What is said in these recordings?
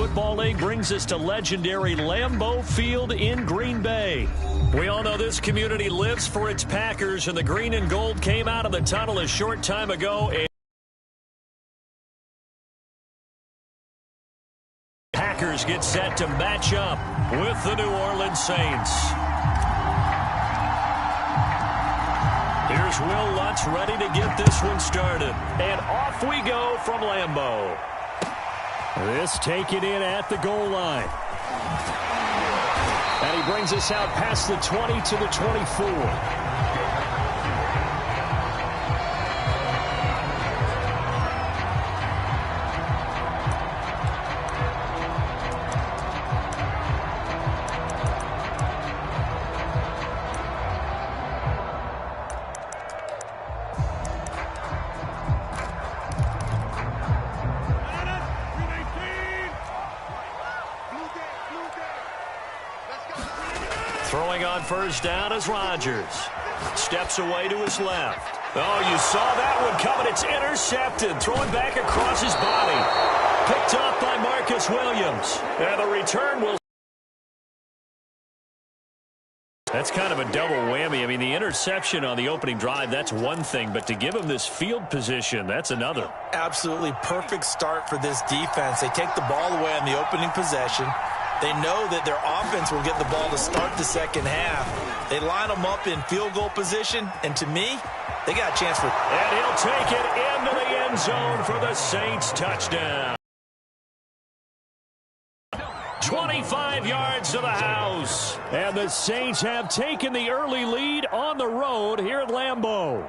Football League brings us to legendary Lambeau Field in Green Bay. We all know this community lives for its Packers, and the green and gold came out of the tunnel a short time ago. Packers get set to match up with the New Orleans Saints. Here's Will Lutz ready to get this one started. And off we go from Lambeau. This taken in at the goal line. And he brings us out past the 20 to the 24. Throwing on first down is Rodgers. Steps away to his left. Oh, you saw that one coming. It's intercepted. Throwing back across his body. Picked up by Marcus Williams. And the return will... That's kind of a double whammy. I mean, the interception on the opening drive, that's one thing. But to give him this field position, that's another. Absolutely perfect start for this defense. They take the ball away on the opening possession. They know that their offense will get the ball to start the second half. They line them up in field goal position, and to me, they got a chance for... And he'll take it into the end zone for the Saints touchdown. 25 yards to the house. And the Saints have taken the early lead on the road here at Lambeau.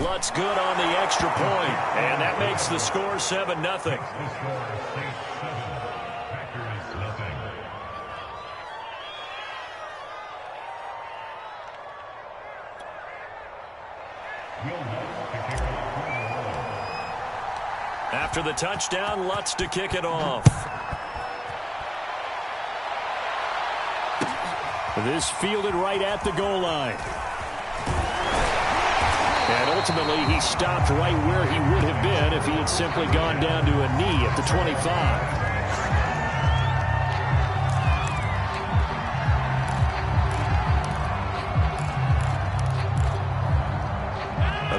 Lutz good on the extra point, and that makes the score 7-0. After the touchdown, Lutz to kick it off. This fielded right at the goal line. And ultimately, he stopped right where he would have been if he had simply gone down to a knee at the 25.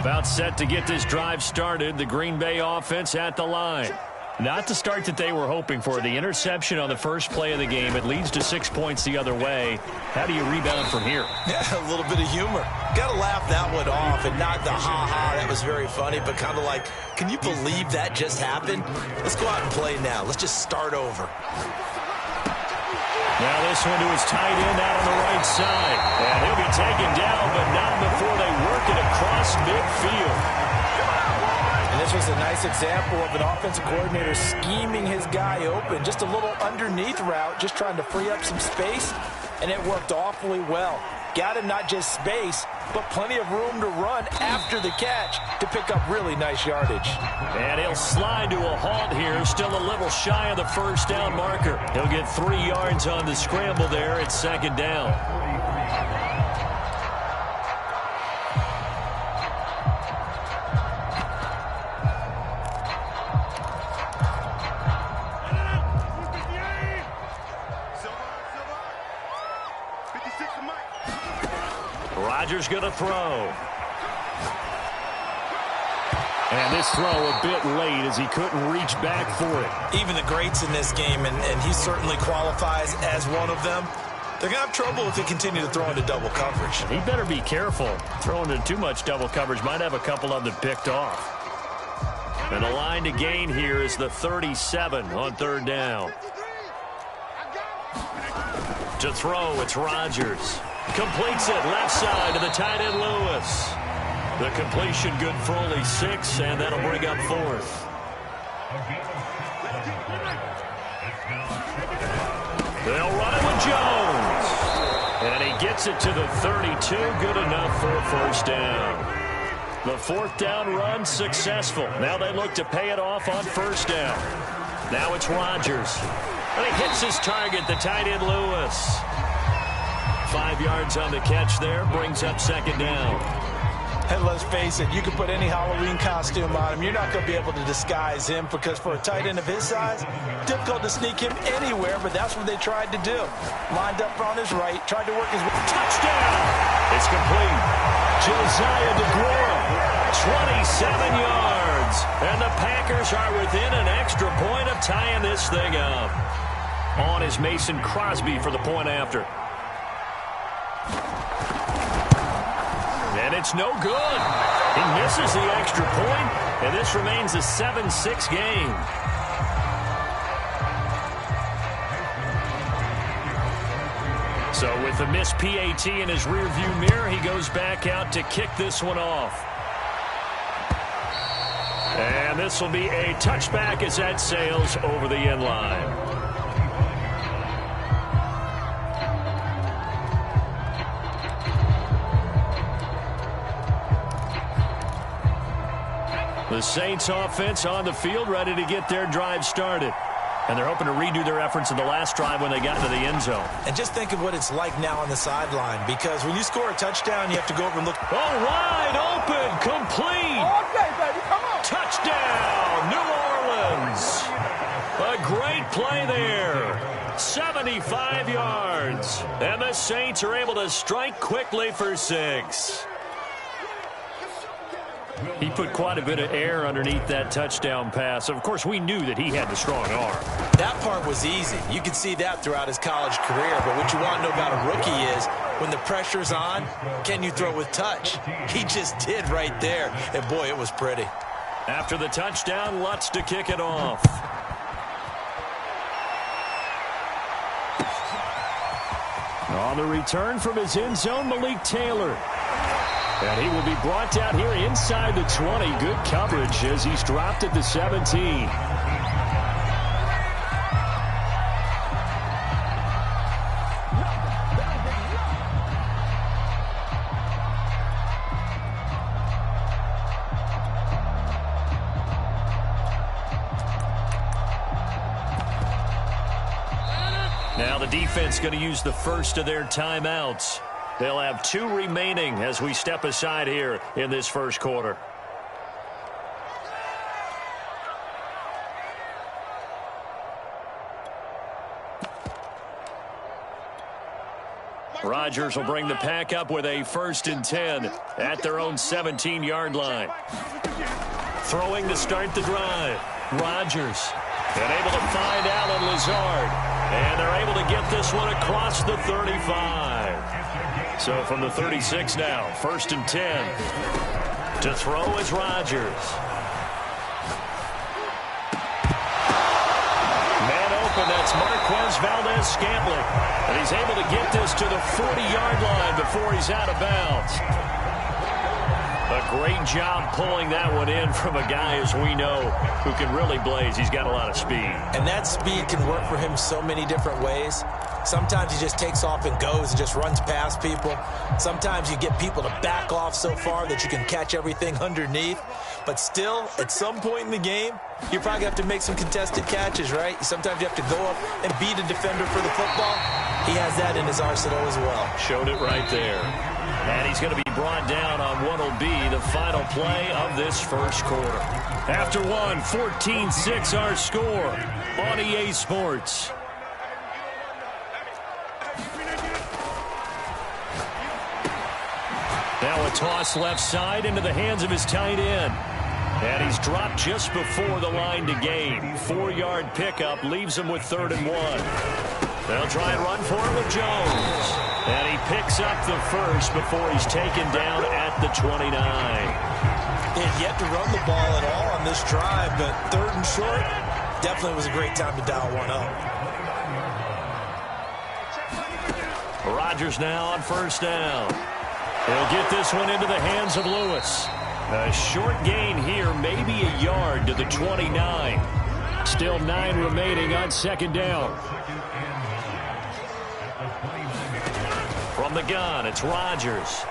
About set to get this drive started. The Green Bay offense at the line. Not the start that they were hoping for. The interception on the first play of the game. It leads to 6 points the other way. How do you rebound from here? Yeah, a little bit of humor. Got to laugh that one off and not the ha-ha. That was very funny, but kind of like, can you believe that just happened? Let's go out and play now. Let's just start over. Now this one to his tight end out on the right side. And he'll be taken down, but not before they work it across midfield. And this was a nice example of an offensive coordinator scheming his guy open. Just a little underneath route, just trying to free up some space, and it worked awfully well. Got him not just space, but plenty of room to run after the catch to pick up really nice yardage. And he'll slide to a halt here, still a little shy of the first down marker. He'll get 3 yards on the scramble there. It's second down. Rodgers going to throw. And this throw a bit late as he couldn't reach back for it. Even the greats in this game, and he certainly qualifies as one of them, they're going to have trouble if they continue to throw into double coverage. He better be careful. Throwing into too much double coverage might have a couple of them picked off. And the line to gain here is the 37 on third down. To throw, it's Rodgers. Completes it left side to the tight end Lewis. The completion good for only 6, and that'll bring up fourth. They'll run it with Jones. And he gets it to the 32. Good enough for a first down. The fourth down run successful. Now they look to pay it off on first down. Now it's Rodgers. And he hits his target, the tight end Lewis. 5 yards on the catch there, brings up second down. And let's face it, you can put any Halloween costume on him. You're not going to be able to disguise him because for a tight end of his size, difficult to sneak him anywhere, but that's what they tried to do. Lined up on his right, tried to work his way. Touchdown! It's complete. Josiah DeGuara, 27 yards. And the Packers are within an extra point of tying this thing up. On is Mason Crosby for the point after. And it's no good. He misses the extra point, and this remains a 7-6 game. So with the missed PAT in his rearview mirror, he goes back out to kick this one off. And this will be a touchback as that sails over the end line. The Saints offense on the field, ready to get their drive started. And they're hoping to redo their efforts in the last drive when they got into the end zone. And just think of what it's like now on the sideline, because when you score a touchdown, you have to go over and look. Oh, wide open, complete. Okay, baby, come on. Touchdown, New Orleans. A great play there. 75 yards. And the Saints are able to strike quickly for 6. He put quite a bit of air underneath that touchdown pass. Of course, we knew that he had the strong arm. That part was easy. You could see that throughout his college career. But what you want to know about a rookie is when the pressure's on, can you throw with touch? He just did right there. And, boy, it was pretty. After the touchdown, Lutz to kick it off. On the return from his end zone, Malik Taylor. And he will be brought down here inside the 20. Good coverage as he's dropped at the 17. Now the defense going to use the first of their timeouts. They'll have 2 remaining as we step aside here in this first quarter. Rodgers will bring the pack up with a 1st and 10 at their own 17-yard line. Throwing to start the drive. Rodgers. And able to find Allen Lazard. And they're able to get this one across the 35. So from the 36 now, 1st and 10. To throw is Rodgers. Man open, that's Marquez Valdez-Scantling. And he's able to get this to the 40-yard line before he's out of bounds. A great job pulling that one in from a guy, as we know, who can really blaze. He's got a lot of speed. And that speed can work for him so many different ways. Sometimes he just takes off and goes and just runs past people. Sometimes you get people to back off so far that you can catch everything underneath. But still, at some point in the game, you probably have to make some contested catches, right? Sometimes you have to go up and beat a defender for the football. He has that in his arsenal as well. Showed it right there. And he's going to be brought down on what will be the final play of this first quarter. After one, 14-6 our score on EA Sports. Now a toss left side into the hands of his tight end. And he's dropped just before the line to gain. 4-yard pickup leaves him with 3rd and 1. They'll try and run for it with Jones. And he picks up the first before he's taken down at the 29. He had yet to run the ball at all on this drive, but 3rd and short, definitely was a great time to dial one up. Rodgers now on 1st down. He'll get this one into the hands of Lewis. A short gain here, maybe a yard to the 29. Still 9 remaining on 2nd down. From the gun, it's Rodgers.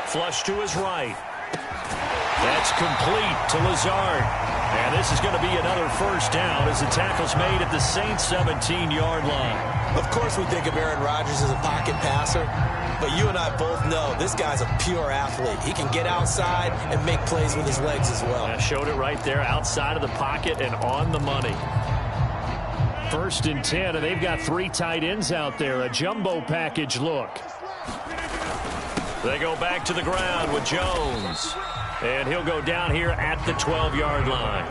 Flush to his right. That's complete to Lazard. And this is going to be another first down as the tackle's made at the Saints 17-yard line. Of course we think of Aaron Rodgers as a pocket passer, but you and I both know this guy's a pure athlete. He can get outside and make plays with his legs as well. I showed it right there, outside of the pocket and on the money. 1st and 10, and they've got 3 tight ends out there. A jumbo package look. They go back to the ground with Jones. And he'll go down here at the 12-yard line.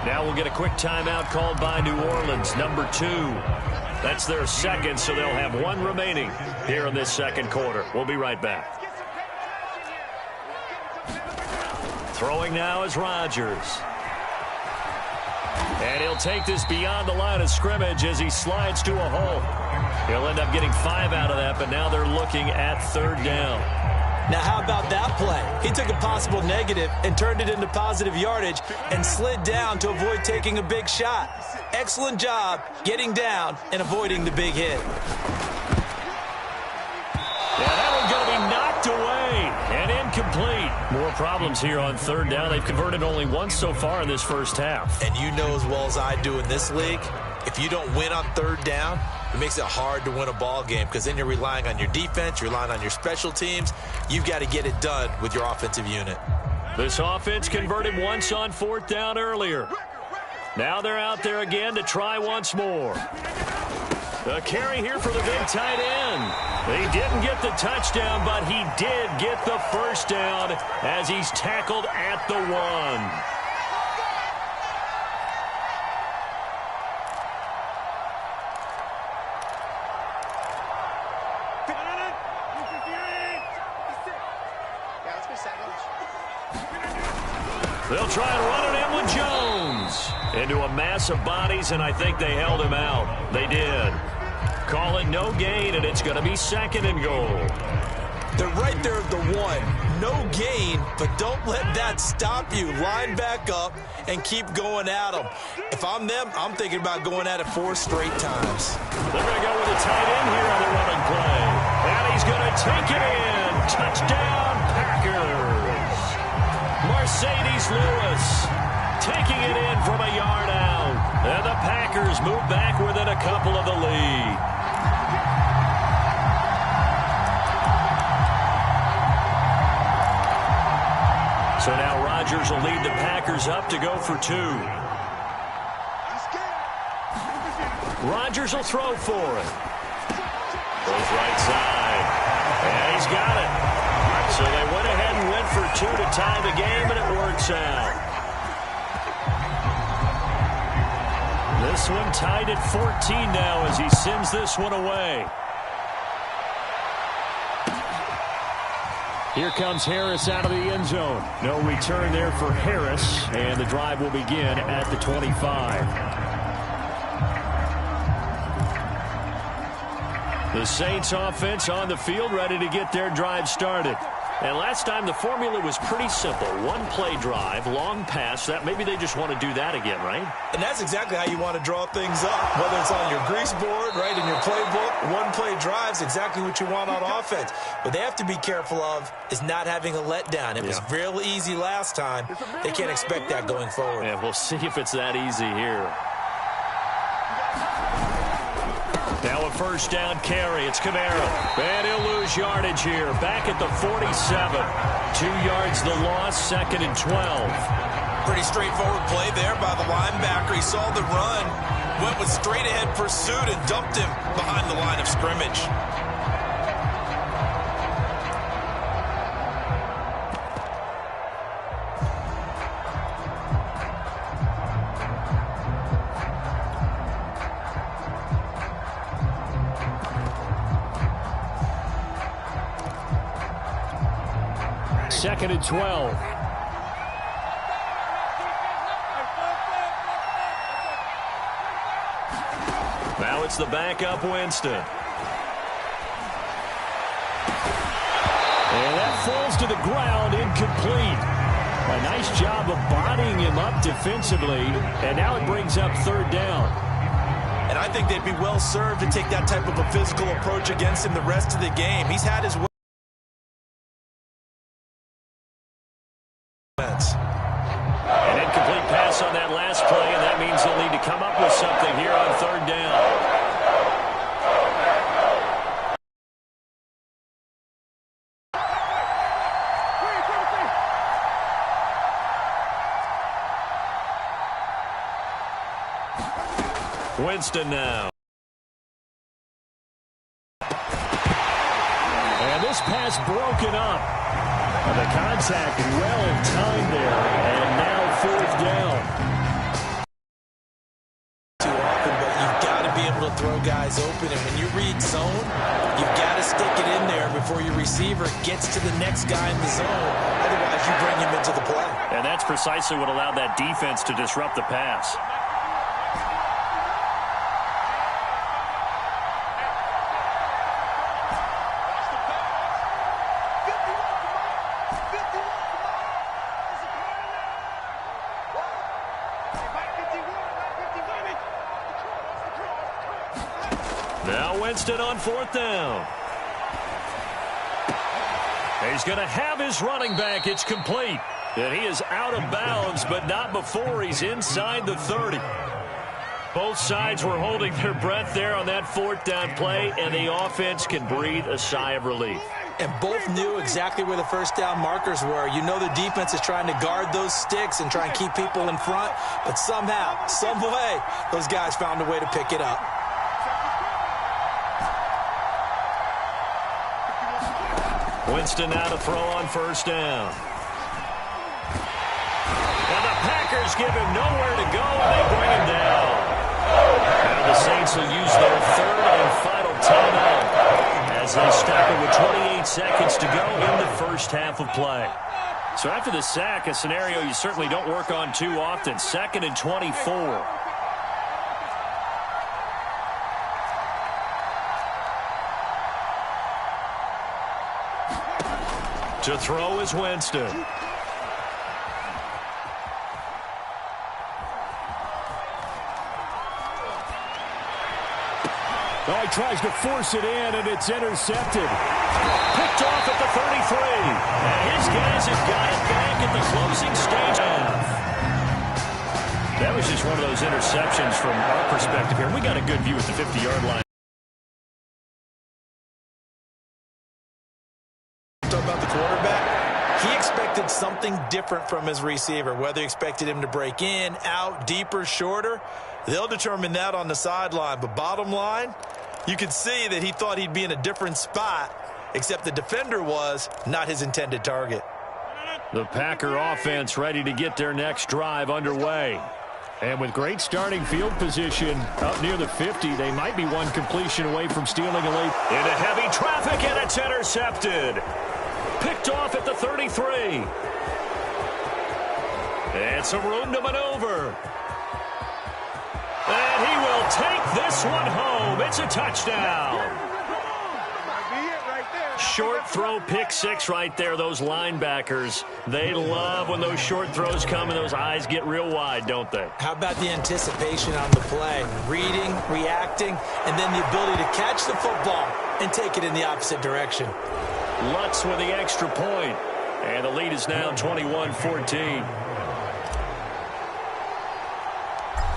Now we'll get a quick timeout called by New Orleans, number 2. That's their second, so they'll have 1 remaining here in this second quarter. We'll be right back. Throwing now is Rodgers. And he'll take this beyond the line of scrimmage as he slides to a hole. He'll end up getting 5 out of that, but now they're looking at 3rd down. Now, how about that play? He took a possible negative and turned it into positive yardage and slid down to avoid taking a big shot. Excellent job getting down and avoiding the big hit. Yeah, that one's going to be knocked away and incomplete. More problems here on 3rd down. They've converted only once so far in this first half. And you know as well as I do in this league, if you don't win on 3rd down, it makes it hard to win a ball game because then you're relying on your defense, you're relying on your special teams. You've got to get it done with your offensive unit. This offense converted once on 4th down earlier. Now they're out there again to try once more. A carry here for the big tight end. He didn't get the touchdown, but he did get the first down as he's tackled at the 1. They'll try and run it in with Jones. Into a mass of bodies, and I think they held him out. They did. Call it no gain, and it's going to be 2nd and goal. They're right there at the 1. No gain, but don't let that stop you. Line back up and keep going at them. If I'm them, I'm thinking about going at it 4 straight times. They're going to go with a tight end here on the running play. And he's going to take it in. Touchdown, Packers. Mercedes Lewis taking it in from a yard out. And the Packers move back within a couple of the lead. So now Rodgers will lead the Packers up to go for 2. Rodgers will throw for it. Goes right side. And he's got it. So they went ahead and went for 2 to tie the game, and it works out. This one tied at 14 now as he sends this one away. Here comes Harris out of the end zone. No return there for Harris, and the drive will begin at the 25. The Saints offense on the field, ready to get their drive started. And last time the formula was pretty simple. 1-play drive, long pass. That maybe they just want to do that again, right? And that's exactly how you want to draw things up. Whether it's on your grease board, right, in your playbook, 1-play drive's exactly what you want on offense. What they have to be careful of is not having a letdown. It was real easy last time. They can't expect that going forward. Yeah, we'll see if it's that easy here. Now a first down carry. It's Kamara. And he'll lose yardage here. Back at the 47. 2 yards the loss, 2nd and 12. Pretty straightforward play there by the linebacker. He saw the run, went with straight-ahead pursuit, and dumped him behind the line of scrimmage. Second and 12. Now it's the backup Winston. And that falls to the ground, incomplete. A nice job of bodying him up defensively, and now it brings up 3rd down. And I think they'd be well served to take that type of a physical approach against him the rest of the game. He's had his way. success on that last play, and that means they'll need to come up with something here on third down. Winston now. And this pass broken up. The contact well in time there. And now fourth down. Too often, but you've got to be able to throw guys open. And when you read zone, you've got to stick it in there before your receiver gets to the next guy in the zone. Otherwise, you bring him into the play. And that's precisely what allowed that defense to disrupt the pass. Now Winston on fourth down. He's going to have his running back. It's complete. And he is out of bounds, but not before he's inside the 30. Both sides were holding their breath there on that fourth down play, and the offense can breathe a sigh of relief. And both knew exactly where the first down markers were. You know the defense is trying to guard those sticks and try and keep people in front, but somehow, some way, those guys found a way to pick it up. Winston now to throw on first down. And the Packers give him nowhere to go, and they bring him down. Now the Saints will use their third and final timeout as they stop it with 28 seconds to go in the first half of play. So after the sack, a scenario you certainly don't work on too often. 2nd and 24. To throw is Winston. Oh, he tries to force it in, and it's intercepted. Picked off at the 33. And his guys have got it back at the closing stage. That was just one of those interceptions from our perspective here. We got a good view at the 50-yard line. About the quarterback, he expected something different from his receiver. Whether he expected him to break in, out, deeper, shorter, they'll determine that on the sideline. But bottom line, you could see that he thought he'd be in a different spot, except the defender was not his intended target. The Packer offense ready to get their next drive underway. And with great starting field position up near the 50, they might be one completion away from stealing a late. Into heavy traffic, and it's intercepted. Picked off at the 33. And some room to maneuver. And he will take this one home. It's a touchdown. Short throw, pick six right there. Those linebackers, they love when those short throws come and those eyes get real wide, don't they? How about the anticipation on the play? Reading, reacting, and then the ability to catch the football and take it in the opposite direction. Lutz with the extra point. And the lead is now 21-14.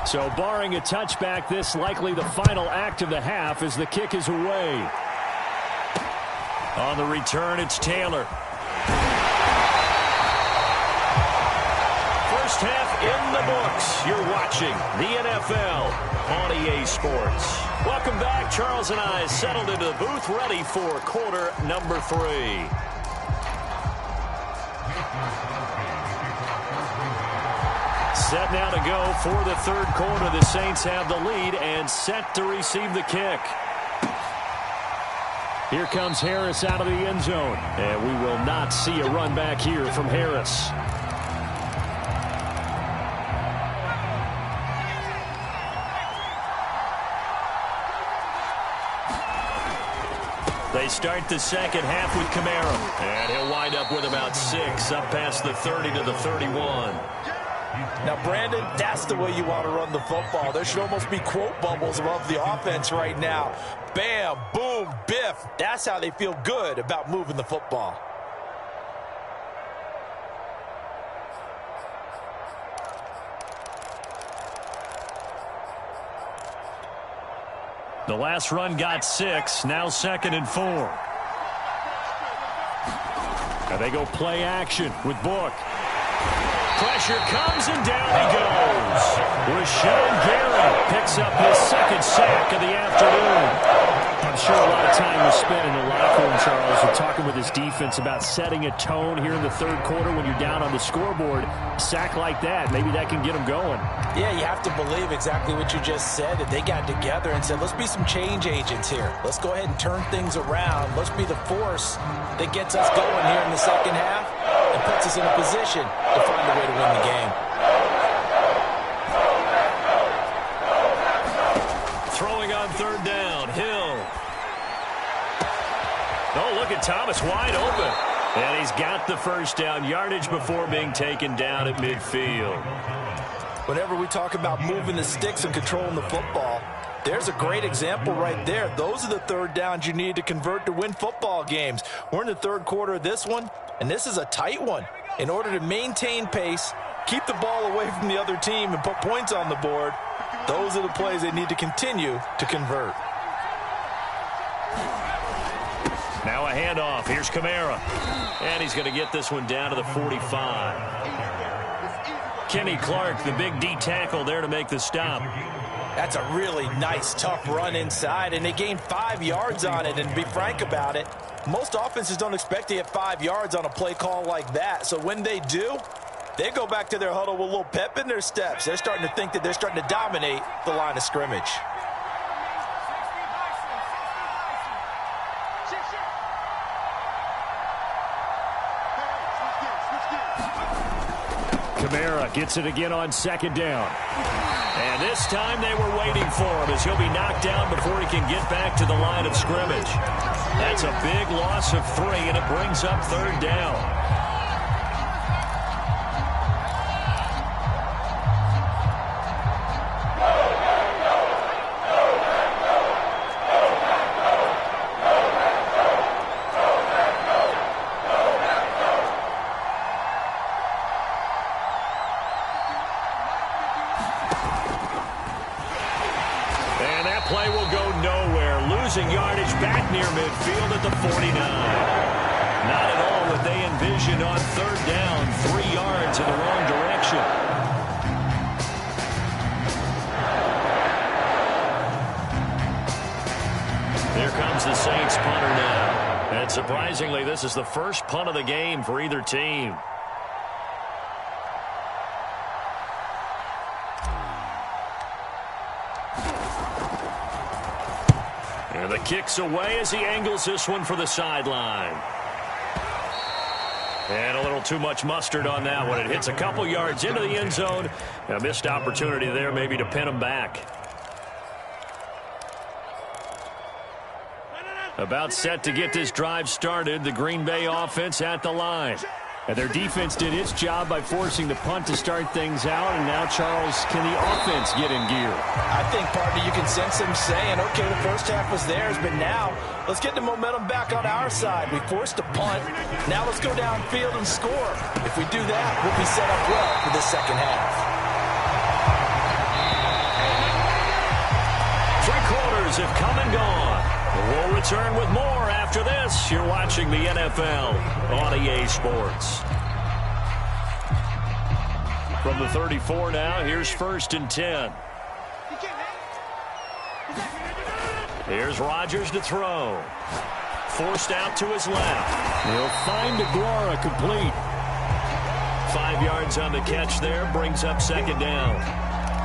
So barring a touchback, this likely the final act of the half as the kick is away. On the return, it's Taylor. First half in the books. You're watching the NFL on EA Sports. Welcome back. Charles and I settled into the booth, ready for quarter number 3. Set now to go for the third quarter. The Saints have the lead and set to receive the kick. Here comes Harris out of the end zone. And we will not see a run back here from Harris. They start the second half with Kamara. And he'll wind up with about 6 up past the 30 to the 31. Now, Brandon, that's the way you want to run the football. There should almost be quote bubbles above the offense right now. Bam, boom, biff. That's how they feel good about moving the football. The last run got 6. Now 2nd and 4. Now they go play action with Book. Pressure comes, and down he goes. Rashawn Gary picks up his 2nd sack of the afternoon. I'm sure a lot of time was spent in the locker room, Charles, and talking with his defense about setting a tone here in the 3rd quarter when you're down on the scoreboard. A sack like that, maybe that can get them going. Yeah, you have to believe exactly what you just said, that they got together and said, let's be some change agents here. Let's go ahead and turn things around. Let's be the force that gets us going here in the 2nd half and puts us in a position to find a way to win the game. Throwing on 3rd down, Hill. Oh, look at Thomas wide open. And he's got the 1st down, yardage before being taken down at midfield. Whenever we talk about moving the sticks and controlling the football, there's a great example right there. Those are the 3rd downs you need to convert to win football games. We're in the 3rd quarter of this one, and this is a tight one. In order to maintain pace, keep the ball away from the other team, and put points on the board, those are the plays they need to continue to convert. Now a handoff. Here's Kamara. And he's going to get this one down to the 45. Kenny Clark, the big D tackle there to make the stop. That's a really nice, tough run inside, and they gained 5 yards on it. And to be frank about it, most offenses don't expect to get 5 yards on a play call like that. So when they do, they go back to their huddle with a little pep in their steps. They're starting to think that they're starting to dominate the line of scrimmage. Kamara gets it again on 2nd down. And this time they were waiting for him as he'll be knocked down before he can get back to the line of scrimmage. That's a big loss of 3, and it brings up 3rd down. Play will go nowhere. Losing yardage back near midfield at the 49. Not at all what they envisioned on 3rd down. 3 yards in the wrong direction. Here comes the Saints punter now. And surprisingly, this is the first punt of the game for either team. And the kick's away as he angles this one for the sideline. And a little too much mustard on that one. It hits a couple yards into the end zone. A missed opportunity there maybe to pin him back. About set to get this drive started. The Green Bay offense at the line. And their defense did its job by forcing the punt to start things out. And now, Charles, can the offense get in gear? I think, partner, you can sense them saying, okay, the first half was theirs, but now let's get the momentum back on our side. We forced a punt. Now let's go downfield and score. If we do that, we'll be set up well for the 2nd half. 3 quarters have come and gone. We'll return with more after this. You're watching the NFL on EA Sports. From the 34 now, here's 1st and 10. Here's Rodgers to throw. Forced out to his left. He'll find Aguara complete. 5 yards on the catch there, brings up 2nd down.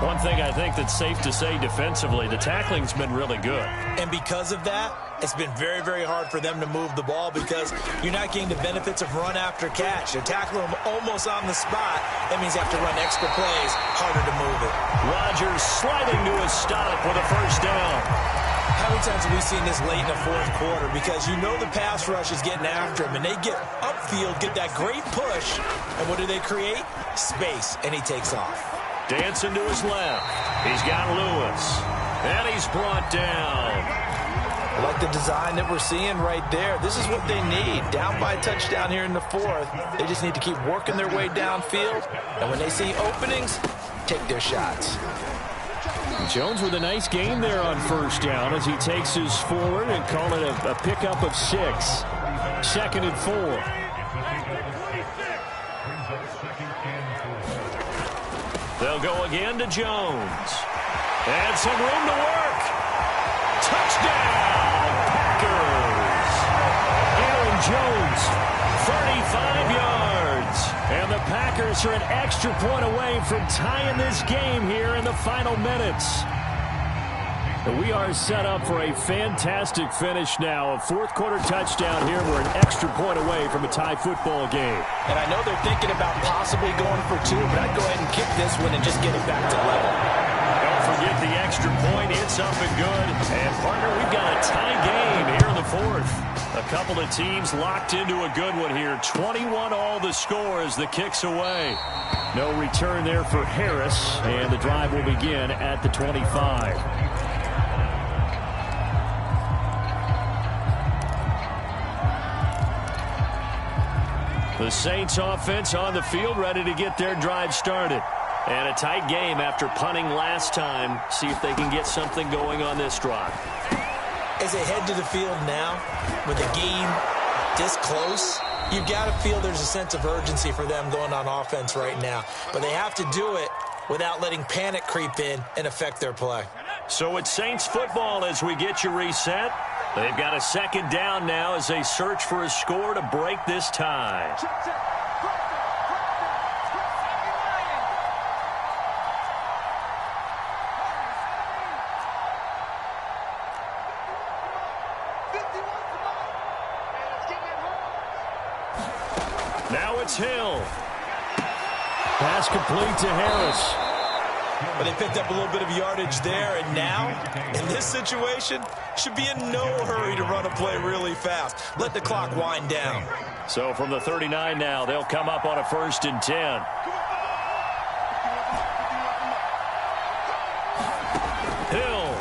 One thing I think that's safe to say defensively, the tackling's been really good. And because of that, it's been very, very hard for them to move the ball because you're not getting the benefits of run after catch. They're tackling them almost on the spot. That means you have to run extra plays, harder to move it. Rodgers sliding to his stop with a 1st down. How many times have we seen this late in the 4th quarter? Because you know the pass rush is getting after him, and they get upfield, get that great push, and what do they create? Space, and he takes off. Dancing to his left. He's got Lewis. And he's brought down. I like the design that we're seeing right there. This is what they need. Down by a touchdown here in the 4th. They just need to keep working their way downfield. And when they see openings, take their shots. Jones with a nice gain there on first down as he takes his forward and call it a pickup of 6. 2nd and 4. They'll go again to Jones. And some room to work. Touchdown, Packers. Aaron Jones, 35 yards. And the Packers are an extra point away from tying this game here in the final minutes. We are set up for a fantastic finish now. A fourth-quarter touchdown here. We're an extra point away from a tie football game. And I know they're thinking about possibly going for 2, but I'd go ahead and kick this one and just get it back to level. Don't forget the extra point. It's up and good. And, partner, we've got a tie game here in the fourth. A couple of teams locked into a good one here. 21-all the score as the kick's away. No return there for Harris, and the drive will begin at the 25. The Saints offense on the field, ready to get their drive started. And a tight game after punting last time. See if they can get something going on this drive. As they head to the field now, with the game this close, you've got to feel there's a sense of urgency for them going on offense right now. But they have to do it without letting panic creep in and affect their play. So it's Saints football as we get you reset. They've got a 2nd down now as they search for a score to break this tie. Now it's Hill. Pass complete to Harris. But they picked up a little bit of yardage there, and now, in this situation, should be in no hurry to run a play really fast. Let the clock wind down. So from the 39 now, they'll come up on a 1st and 10. Hill.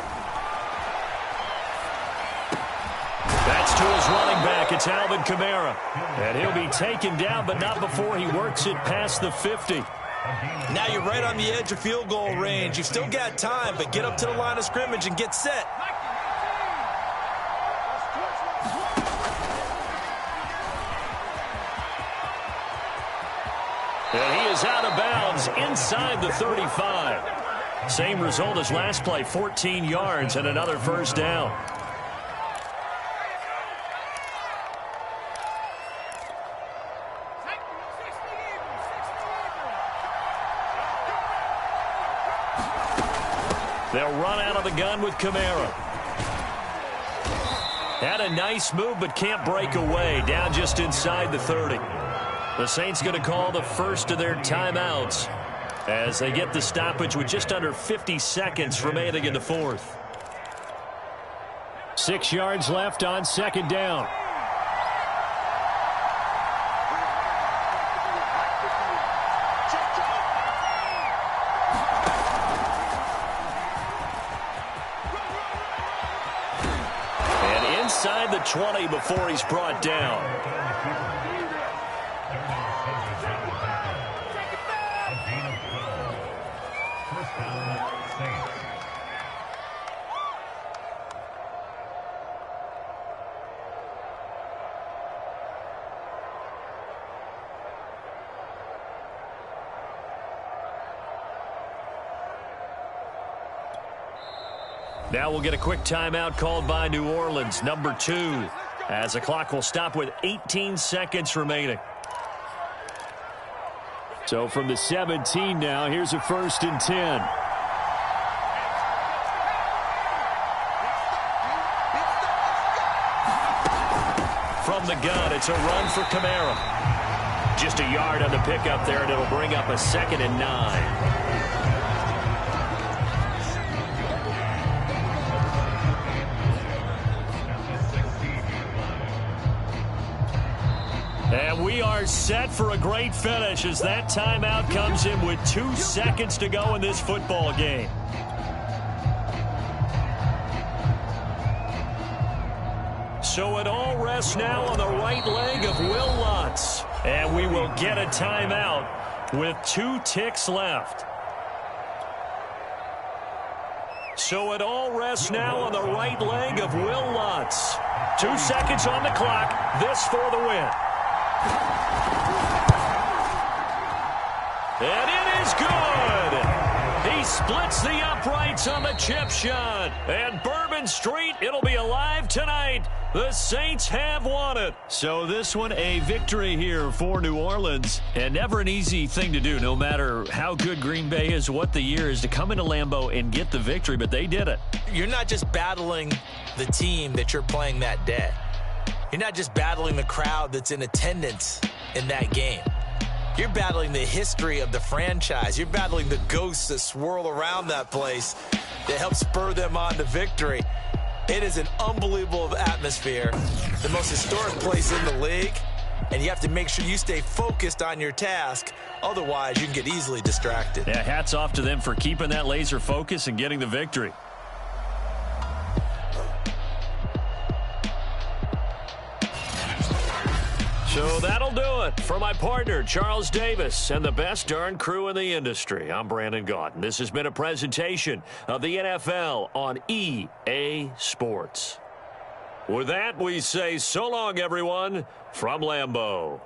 That's to his running back. It's Alvin Kamara. And he'll be taken down, but not before he works it past the 50. Now you're right on the edge of field goal range. You've still got time, but get up to the line of scrimmage and get set. And he is out of bounds inside the 35. Same result as last play, 14 yards and another 1st down. They'll run out of the gun with Kamara. Had a nice move, but can't break away. Down just inside the 30. The Saints going to call the first of their timeouts as they get the stoppage with just under 50 seconds remaining in the fourth. 6 yards left on 2nd down. Inside the 20 before he's brought down. Now we'll get a quick timeout called by New Orleans, number 2, as the clock will stop with 18 seconds remaining. So from the 17 now, here's a 1st and 10. From the gun, it's a run for Kamara. Just a yard on the pickup there, and it'll bring up a 2nd and 9. And we are set for a great finish as that timeout comes in with 2 seconds to go in this football game. So it all rests now on the right leg of Will Lutz. And we will get a timeout with 2 ticks left. So it all rests now on the right leg of Will Lutz. 2 seconds on the clock. This for the win. And it is good. He splits the uprights on the chip shot. And Bourbon Street, it'll be alive tonight. The Saints have won it. So this one, a victory here for New Orleans. And never an easy thing to do, no matter how good Green Bay is, what the year is, to come into Lambeau and get the victory. But they did it. You're not just battling the team that you're playing that day. You're not just battling the crowd that's in attendance in that game. You're battling the history of the franchise. You're battling the ghosts that swirl around that place that help spur them on to victory. It is an unbelievable atmosphere, the most historic place in the league, and you have to make sure you stay focused on your task. Otherwise, you can get easily distracted. Yeah, hats off to them for keeping that laser focus and getting the victory. So that'll do it for my partner, Charles Davis, and the best darn crew in the industry. I'm Brandon Gaudin. This has been a presentation of the NFL on EA Sports. With that, we say so long, everyone, from Lambeau.